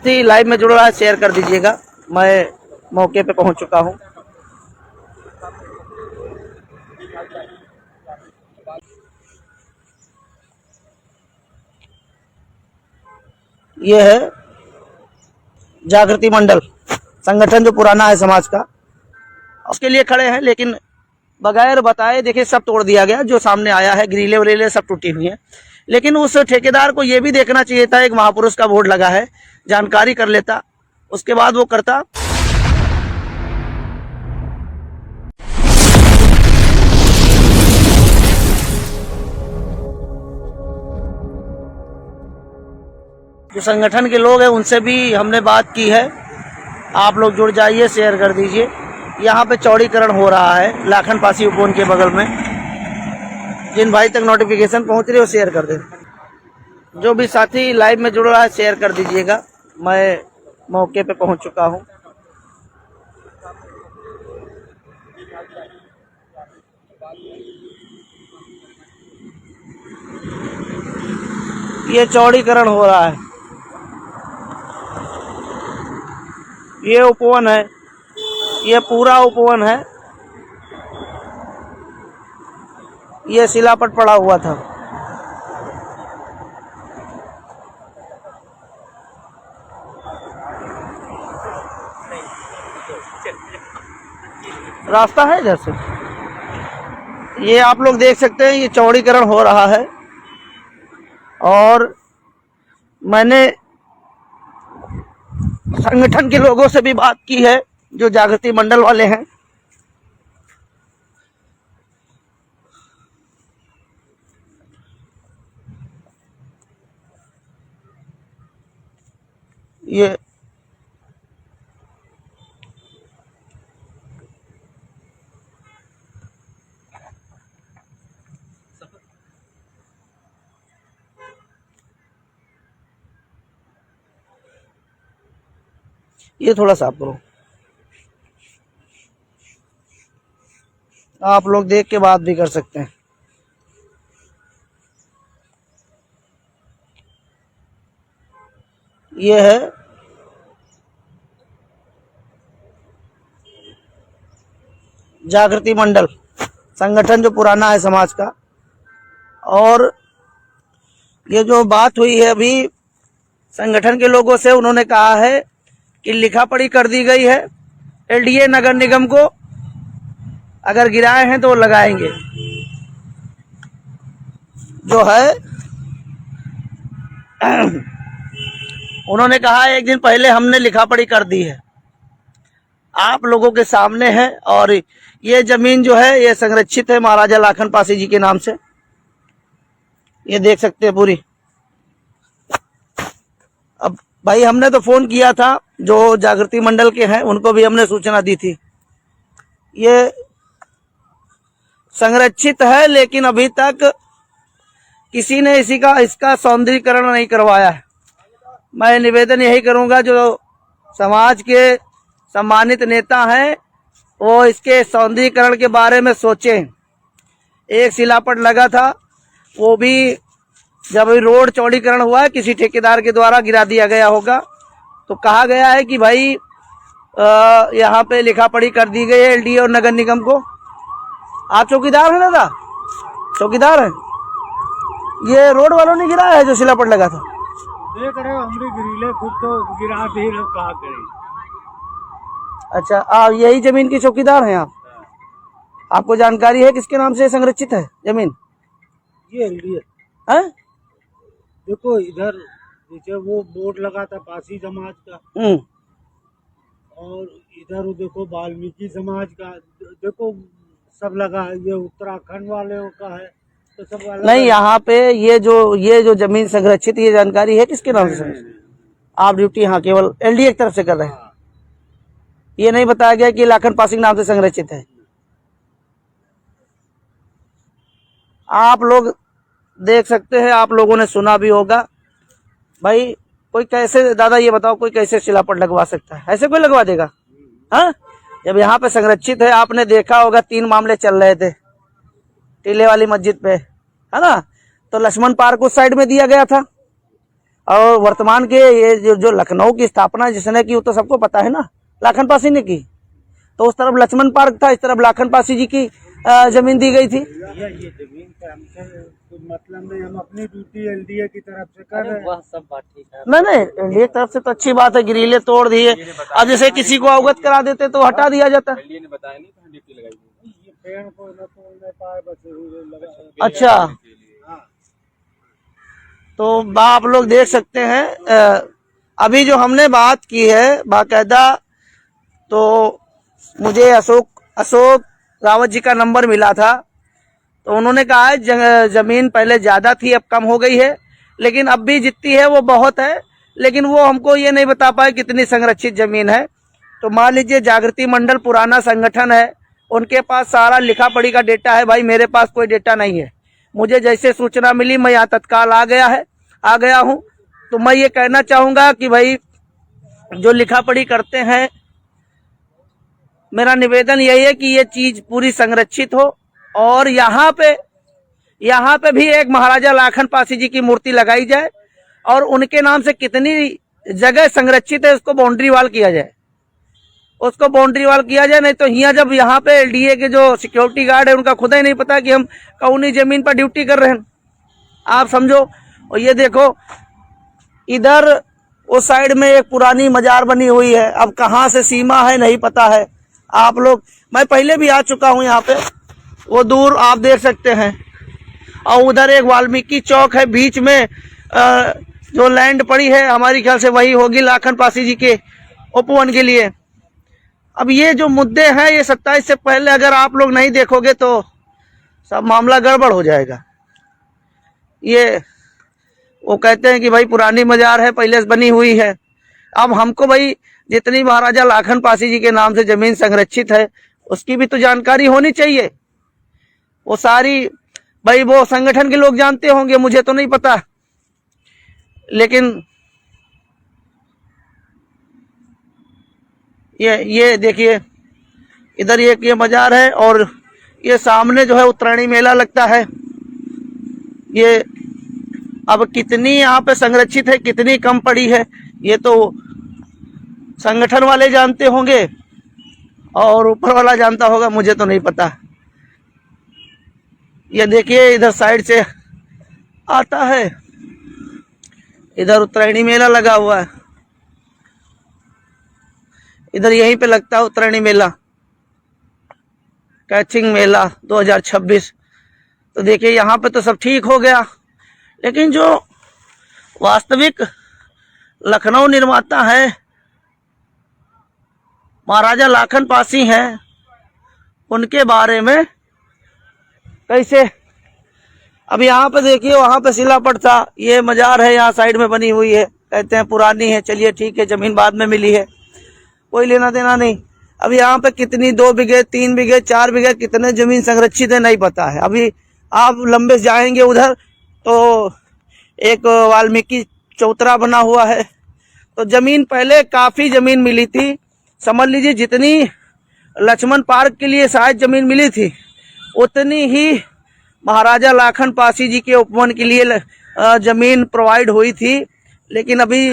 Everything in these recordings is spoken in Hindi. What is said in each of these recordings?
साथी लाइव में जुड़ रहा है शेयर कर दीजिएगा। मैं मौके पे पहुंच चुका हूं। ये है जागृति मंडल संगठन जो पुराना है समाज का, उसके लिए खड़े हैं, लेकिन बगैर बताए देखिए सब तोड़ दिया गया। जो सामने आया है ग्रिले वरीले सब टूटी हुई है। लेकिन उस ठेकेदार को ये भी देखना चाहिए था, एक महापुरुष का बोर्ड लगा है, जानकारी कर लेता, उसके बाद वो करता। जो संगठन के लोग हैं उनसे भी हमने बात की है। आप लोग जुड़ जाइए, शेयर कर दीजिए। यहाँ पे चौड़ीकरण हो रहा है लाखन पासी उपवन के बगल में। जिन भाई तक नोटिफिकेशन पहुँच रही है वो शेयर कर दें। जो भी साथी लाइव में जुड़ रहा है शेयर कर दीजिएगा। मैं मौके पे पहुँच चुका हूँ। ये चौड़ीकरण हो रहा है, ये उपवन है, ये पूरा उपवन है। ये शिलापट पड़ा हुआ था। रास्ता है इधर से, ये आप लोग देख सकते हैं। ये चौड़ीकरण हो रहा है और मैंने संगठन के लोगों से भी बात की है, जो जागृति मंडल वाले हैं। ये थोड़ा साफ करो, आप लोग देख के बात भी कर सकते हैं। ये है जागृति मंडल संगठन जो पुराना है समाज का। और ये जो बात हुई है अभी संगठन के लोगों से, उन्होंने कहा है कि लिखा पढ़ी कर दी गई है एलडीए नगर निगम को, अगर गिराए हैं तो वो लगाएंगे। जो है उन्होंने कहा एक दिन पहले हमने लिखा पढ़ी कर दी है, आप लोगों के सामने है। और ये जमीन जो है ये संरक्षित है महाराजा लाखन पासी जी के नाम से। ये देख सकते हैं पूरी। अब भाई हमने तो फोन किया था, जो जागृति मंडल के हैं उनको भी हमने सूचना दी थी। ये संरक्षित है, लेकिन अभी तक किसी ने इसका सौंदर्यीकरण नहीं करवाया है। मैं निवेदन यही करूंगा, जो समाज के सम्मानित नेता हैं वो इसके सौंदर्यीकरण के बारे में सोचें। एक शिलापट लगा था, वो भी जब रोड चौड़ीकरण हुआ है किसी ठेकेदार के द्वारा गिरा दिया गया होगा। तो कहा गया है कि भाई यहाँ पे लिखा पढ़ी कर दी गई है एलडीए और नगर निगम को। आप चौकीदार हैं दादा? चौकीदार हैं? ये रोड वालों ने गिराया है जो शिलापट लगा था? देख रहे हो हमरी ग्रिले खुद तो गिरा भी कहा करें। अच्छा, आप यही जमीन के चौकीदार हैं आप? आपको जानकारी है किसके नाम से संरक्षित है जमीन? ये एलडीए है। देखो इधर नीचे वो बोर्ड लगा था पासी समाज का, और इधर देखो वाल्मीकि समाज का, देखो सब लगा है। ये उत्तराखंड वालों का है तो सब अलग नहीं। यहाँ पे ये जो जमीन संरक्षित, ये जानकारी है किसके नाम से? आप ड्यूटी यहाँ केवल एलडीए की तरफ से कर रहे हैं। ये नहीं बताया गया कि लाखन पासी के नाम से संरक्षित है। आप लोग देख सकते हैं, आप लोगों ने सुना भी होगा। भाई कोई कैसे, दादा ये बताओ, कोई कैसे शिलापट लगवा सकता है? ऐसे कोई लगवा देगा? हाँ, जब यहाँ पे संरक्षित है। आपने देखा होगा 3 मामले चल रहे थे टीले वाली मस्जिद पे, है ना? तो लक्ष्मण पार्क उस साइड में दिया गया था, और वर्तमान के ये जो लखनऊ की स्थापना जिसने की वो तो सबको पता है ना, लाखन पासी ने की। तो उस तरफ लक्ष्मण पार्क था, इस तरफ लाखन पासी जी की जमीन दी गई थी। ये जमीन का हमसे कोई मतलब नहीं, हम अपनी ड्यूटी एलडीए की तरफ से कर रहे हैं। वह सब बात ठीक है। नहीं एनडीए की तरफ से तो अच्छी बात है, ग्रिलें तोड़ दिए। अब जैसे किसी को अवगत करा देते तो हटा दिया जाता। ये पेड़ को न तोड़ने पाए बस। अच्छा, तो आप लोग देख सकते हैं अभी जो हमने बात की है बाकायदा, तो मुझे अशोक रावत जी का नंबर मिला था। तो उन्होंने कहा है जमीन पहले ज्यादा थी, अब कम हो गई है, लेकिन अब भी जितनी है वो बहुत है। लेकिन वो हमको ये नहीं बता पाए कितनी संरक्षित जमीन है। तो मान लीजिए जागृति मंडल पुराना संगठन है, उनके पास सारा लिखा पढ़ी का डेटा है। भाई मेरे पास कोई डेटा नहीं है, मुझे जैसे सूचना मिली मैं यहाँ तत्काल आ गया हूँ। तो मैं ये कहना चाहूंगा कि भाई जो लिखा पढ़ी करते हैं, मेरा निवेदन यही है कि ये चीज पूरी संरक्षित हो। और यहाँ पे भी एक महाराजा लाखन पासी जी की मूर्ति लगाई जाए और उनके नाम से कितनी जगह संरक्षित है उसको बाउंड्री वाल किया जाए, नहीं तो जब यहाँ पे एलडीए के जो सिक्योरिटी गार्ड है उनका खुद ही नहीं पता कि हम कौनी जमीन पर ड्यूटी कर रहे हैं, आप समझो। और ये देखो इधर उस साइड में एक पुरानी मजार बनी हुई है, अब कहाँ से सीमा है नहीं पता है आप लोग। मैं पहले भी आ चुका हूँ यहाँ पे, वो दूर आप देख सकते हैं। और उधर एक वाल्मीकि चौक है, बीच में जो लैंड पड़ी है हमारी ख्याल से वही होगी लाखन पासी जी के उपवन के लिए। अब ये जो मुद्दे हैं ये 27 से पहले अगर आप लोग नहीं देखोगे तो सब मामला गड़बड़ हो जाएगा। ये वो कहते हैं कि भाई पुरानी मजार है, पहले से बनी हुई है। अब हमको भाई जितनी महाराजा लाखन पासी जी के नाम से जमीन संरक्षित है उसकी भी तो जानकारी होनी चाहिए। वो सारी भाई वो संगठन के लोग जानते होंगे, मुझे तो नहीं पता। लेकिन ये देखिए इधर ये मजार है और ये सामने जो है उत्तरायणी मेला लगता है। ये अब कितनी यहाँ पे संरक्षित है कितनी कम पड़ी है ये तो संगठन वाले जानते होंगे और ऊपर वाला जानता होगा, मुझे तो नहीं पता। ये देखिए इधर साइड से आता है, इधर उत्तरायणी मेला लगा हुआ है, इधर यहीं पे लगता है उत्तरायणी मेला, कैचिंग मेला 2026। तो देखिए यहाँ पे तो सब ठीक हो गया, लेकिन जो वास्तविक लखनऊ निर्माता है महाराजा लाखन पासी हैं, उनके बारे में कैसे। अब यहाँ पे देखिए वहां पे शिलापट था, ये मजार है यहाँ साइड में बनी हुई है, कहते हैं पुरानी है। चलिए ठीक है, जमीन बाद में मिली है, कोई लेना देना नहीं। अब यहाँ पे कितनी 2 बीघे 3 बीघे 4 बीघे कितने जमीन संरक्षित है नहीं पता है। अभी आप लंबे जाएंगे उधर तो एक वाल्मीकि चौतरा बना हुआ है। तो जमीन पहले काफी जमीन मिली थी, समझ लीजिए जितनी लक्ष्मण पार्क के लिए शायद जमीन मिली थी उतनी ही महाराजा लाखन पासी जी के उपवन के लिए जमीन प्रोवाइड हुई थी। लेकिन अभी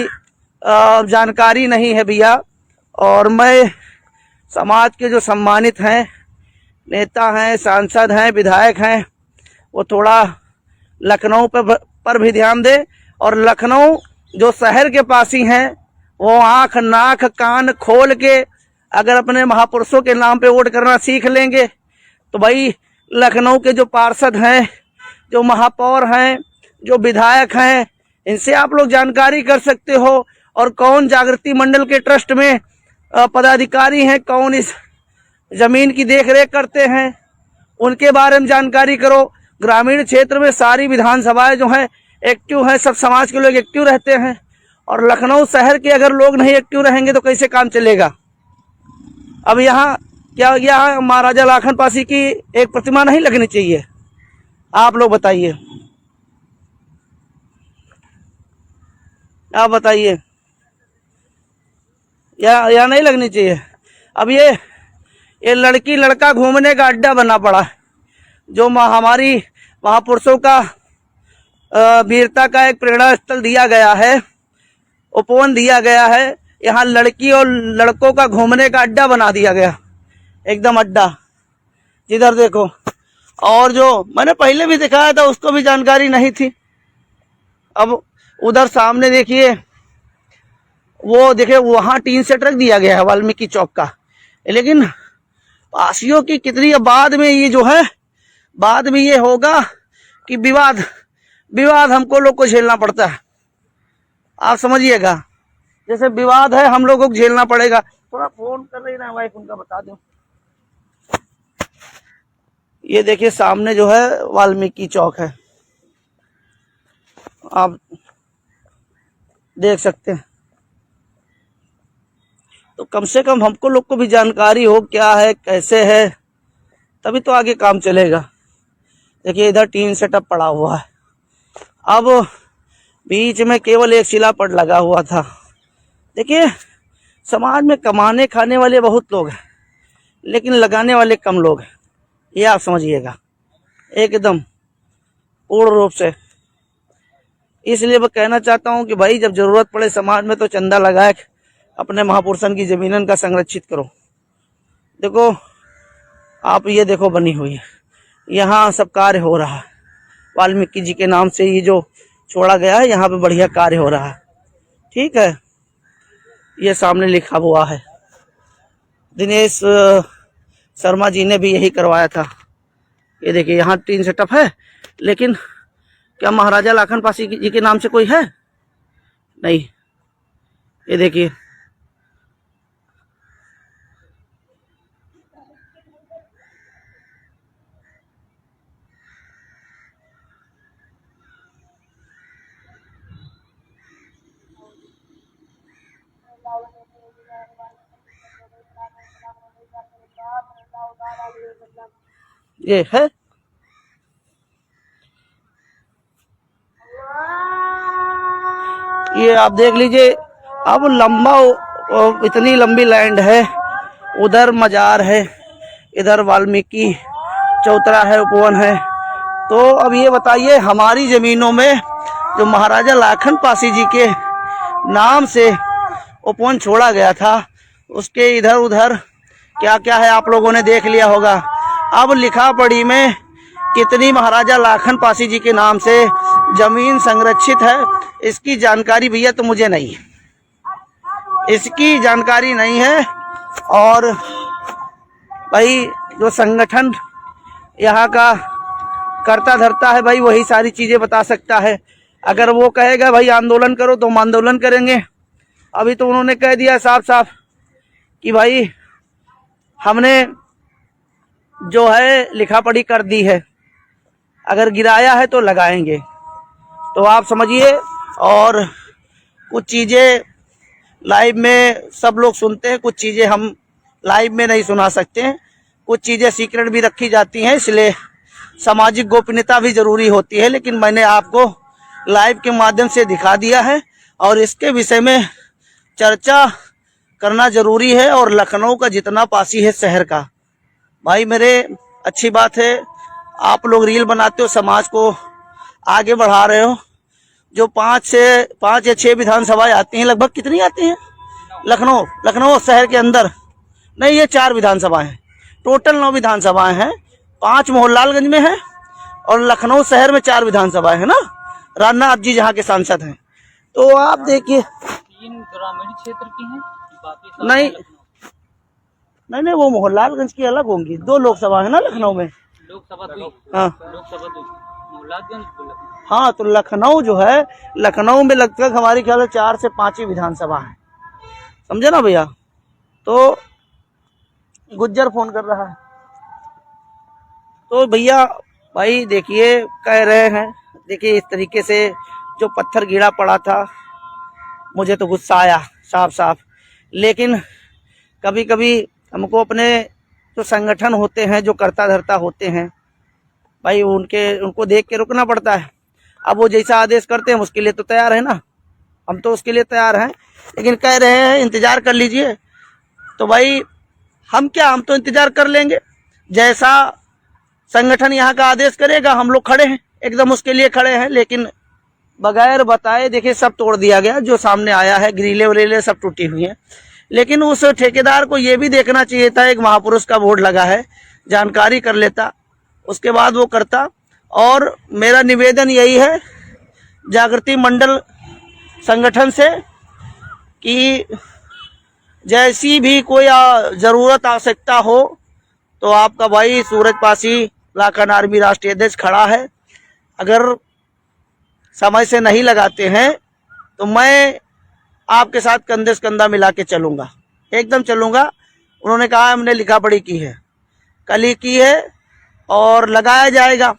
जानकारी नहीं है भैया। और मैं समाज के जो सम्मानित हैं, नेता हैं, सांसद हैं, विधायक हैं, वो थोड़ा लखनऊ पर भी ध्यान दे। और लखनऊ जो शहर के पासी हैं वो आंख नाक कान खोल के अगर अपने महापुरुषों के नाम पे वोट करना सीख लेंगे तो भाई लखनऊ के जो पार्षद हैं, जो महापौर हैं, जो विधायक हैं, इनसे आप लोग जानकारी कर सकते हो। और कौन जागृति मंडल के ट्रस्ट में पदाधिकारी हैं, कौन इस जमीन की देखरेख करते हैं, उनके बारे में जानकारी करो। ग्रामीण क्षेत्र में सारी विधानसभाएं जो हैं एक्टिव हैं, सब समाज के लोग एक्टिव रहते हैं। और लखनऊ शहर के अगर लोग नहीं एक्टिव रहेंगे तो कैसे काम चलेगा। अब यहाँ क्या यहाँ महाराजा लाखन पासी की एक प्रतिमा नहीं लगनी चाहिए, आप लोग बताइए, आप बताइए, या नहीं लगनी चाहिए। अब ये लड़की लड़का घूमने का अड्डा बना पड़ा है, जो हमारी महापुरुषों का वीरता का एक प्रेरणा स्थल दिया गया है, उपवन दिया गया है। यहाँ लड़की और लड़कों का घूमने का अड्डा बना दिया गया, एकदम अड्डा, जिधर देखो। और जो मैंने पहले भी दिखाया था उसको भी जानकारी नहीं थी। अब उधर सामने देखिए, वो देखिए वहां टीन सेट रख दिया गया है वाल्मीकि चौक का। लेकिन पासियों की कितनी, बाद में ये जो है, बाद में ये होगा कि विवाद हमको लोग को झेलना पड़ता है। आप समझिएगा, जैसे विवाद है हम लोगों को झेलना पड़ेगा। थोड़ा फोन कर रही ना वाइफ, उनका बता दो। ये देखिए सामने जो है वाल्मीकि चौक है, आप देख सकते हैं। तो कम से कम हमको लोग को भी जानकारी हो क्या है कैसे है, तभी तो आगे काम चलेगा। देखिए इधर टीन सेटअप पड़ा हुआ है। अब बीच में केवल एक शिलापट लगा हुआ था। देखिए समाज में कमाने खाने वाले बहुत लोग हैं, लेकिन लगाने वाले कम लोग हैं, ये आप समझिएगा एकदम पूर्ण रूप से। इसलिए मैं कहना चाहता हूं कि भाई जब जरूरत पड़े समाज में तो चंदा लगाए, अपने महापुरुषन की जमीनन का संरक्षित करो। देखो आप ये देखो बनी हुई है, यहाँ सब कार्य हो रहा है। वाल्मीकि जी के नाम से ये जो छोड़ा गया है, यहाँ पे बढ़िया कार्य हो रहा है। ठीक है, ये सामने लिखा हुआ है, दिनेश शर्मा जी ने भी यही करवाया था। ये देखिए यहाँ टीन सेटअप है, लेकिन क्या महाराजा लाखन पासी जी के नाम से कोई है? नहीं। ये देखिए ये है। ये आप देख लीजिए, अब लंबा, इतनी लंबी लैंड है। उधर मजार है, इधर वाल्मीकि चौतरा है, उपवन है। तो अब ये बताइए, हमारी जमीनों में जो महाराजा लाखन पासी जी के नाम से उपवन छोड़ा गया था, उसके इधर उधर क्या क्या है आप लोगों ने देख लिया होगा। अब लिखा पढ़ी में कितनी महाराजा लाखन पासी जी के नाम से जमीन संरक्षित है, इसकी जानकारी भैया तो मुझे नहीं है, इसकी जानकारी नहीं है। और भाई जो संगठन यहाँ का करता धरता है भाई, वही सारी चीजें बता सकता है। अगर वो कहेगा भाई आंदोलन करो तो हम आंदोलन करेंगे। अभी तो उन्होंने कह दिया साफ साफ कि भाई हमने जो है लिखा पढ़ी कर दी है, अगर गिराया है तो लगाएंगे। तो आप समझिए। और कुछ चीज़ें लाइव में सब लोग सुनते हैं, कुछ चीज़ें हम लाइव में नहीं सुना सकते हैं, कुछ चीज़ें सीक्रेट भी रखी जाती हैं, इसलिए सामाजिक गोपनीयता भी ज़रूरी होती है। लेकिन मैंने आपको लाइव के माध्यम से दिखा दिया है और इसके विषय में चर्चा करना ज़रूरी है। और लखनऊ का जितना पासी है शहर का, भाई मेरे अच्छी बात है, आप लोग रील बनाते हो, समाज को आगे बढ़ा रहे हो। जो 5 या 6 विधानसभाएं आती हैं, लगभग कितनी आती हैं लखनऊ शहर के अंदर? नहीं, ये 4 विधानसभाएं हैं, टोटल 9 विधानसभाएं हैं। 5 मोहनलालगंज में है और लखनऊ शहर में 4 विधानसभाएं है ना, रामनाथ जी जहाँ के सांसद हैं। तो आप देखिए 3 ग्रामीण क्षेत्र की हैं, बाकी नहीं, वो मोहनलालगंज की अलग होंगी। 2 लोकसभा है ना लखनऊ में, लोकसभा 2। हाँ लोकसभा 2 मोहनलालगंज। हाँ, तो लखनऊ जो है, लखनऊ में लगभग हमारी ख्याल है 4 से 5 ही विधानसभा है, समझे ना भैया। तो गुज्जर फोन कर रहा है। तो भैया भाई देखिए, कह रहे हैं, देखिए इस तरीके से जो पत्थर गिरा पड़ा था, मुझे तो गुस्सा आया साफ साफ। लेकिन कभी कभी हमको अपने जो संगठन होते हैं, जो करता धरता होते हैं भाई, उनको देख के रुकना पड़ता है। अब वो जैसा आदेश करते हैं उसके लिए तो तैयार है ना, हम तो उसके लिए तैयार हैं। लेकिन कह रहे हैं इंतजार कर लीजिए, तो भाई हम तो इंतजार कर लेंगे। जैसा संगठन यहाँ का आदेश करेगा हम लोग खड़े हैं, एकदम उसके लिए खड़े हैं। लेकिन बगैर बताए देखिए सब तोड़ दिया गया, जो सामने आया है ग्रिले वरीले सब टूटी हुई हैं। लेकिन उस ठेकेदार को ये भी देखना चाहिए था, एक महापुरुष का बोर्ड लगा है, जानकारी कर लेता, उसके बाद वो करता। और मेरा निवेदन यही है जागृति मंडल संगठन से कि जैसी भी कोई ज़रूरत आवश्यकता हो तो आपका भाई सूरज पासी लाखन आर्मी राष्ट्रीय अध्यक्ष खड़ा है। अगर समय से नहीं लगाते हैं तो मैं आपके साथ कंधे से कंधा मिला के चलूँगा, एकदम चलूँगा। उन्होंने कहा हमने लिखा पढ़ी की है, कल ही की है और लगाया जाएगा।